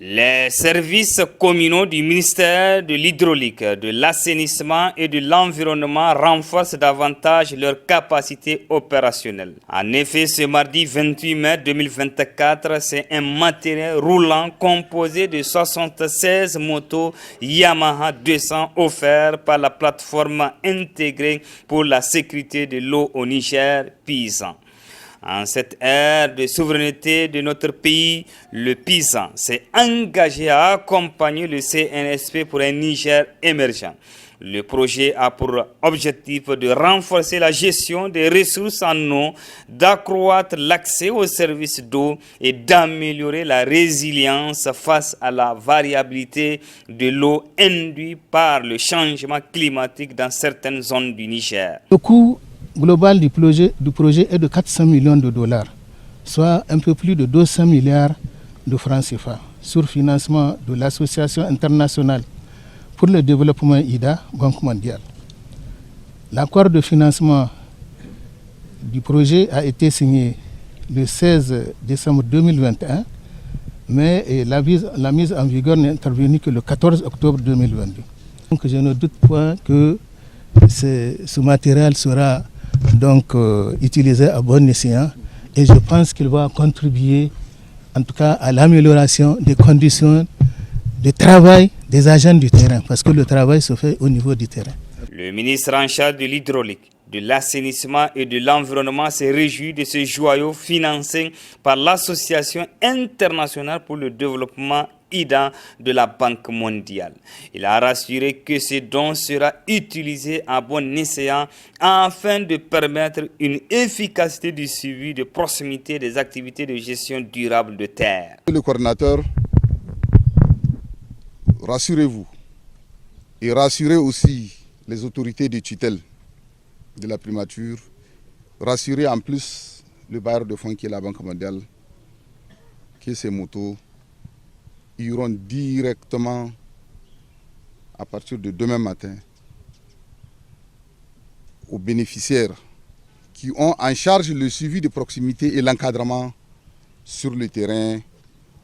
Les services communaux du ministère de l'Hydraulique, de l'Assainissement et de l'Environnement renforcent davantage leurs capacités opérationnelles. En effet, ce mardi 28 mai 2024, c'est un matériel roulant composé de 76 motos Yamaha 200 offerts par la plateforme intégrée pour la sécurité de l'eau au Niger, Paysan. En cette ère de souveraineté de notre pays, le Paysan s'est engagé à accompagner le CNSP pour un Niger émergent. Le projet a pour objectif de renforcer la gestion des ressources en eau, d'accroître l'accès aux services d'eau et d'améliorer la résilience face à la variabilité de l'eau induite par le changement climatique dans certaines zones du Niger. Le coût global du projet est de 400 millions de dollars, soit un peu plus de 200 milliards de francs CFA, sur financement de l'Association internationale pour le développement IDA, Banque mondiale. L'accord de financement du projet a été signé le 16 décembre 2021, mais la mise en vigueur n'est intervenue que le 14 octobre 2022. Donc je ne doute pas que ce matériel sera utilisé à bon escient et je pense qu'il va contribuer en tout cas à l'amélioration des conditions de travail des agents du terrain, parce que le travail se fait au niveau du terrain. Le ministre en charge de l'hydraulique, de l'assainissement et de l'environnement s'est réjoui de ce joyau financé par l'Association internationale pour le développement IDA de la Banque mondiale. Il a rassuré que ce don sera utilisé à bon escient afin de permettre une efficacité du suivi de proximité des activités de gestion durable de terre. Le coordinateur, rassurez-vous et rassurez aussi les autorités de tutelle de la primature, rassurez en plus le bailleur de fonds qui est la Banque mondiale, que ces motos iront directement à partir de demain matin aux bénéficiaires qui ont en charge le suivi de proximité et l'encadrement sur le terrain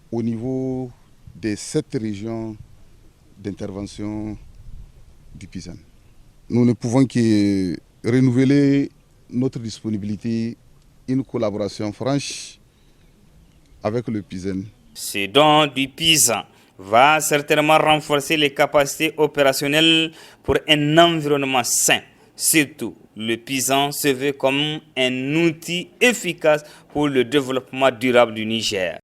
au niveau des 7 régions d'intervention du Paysan. Nous ne pouvons que renouveler notre disponibilité, une collaboration franche avec le Paysan. Ce don du Paysan va certainement renforcer les capacités opérationnelles pour un environnement sain. Surtout, le Paysan se veut comme un outil efficace pour le développement durable du Niger.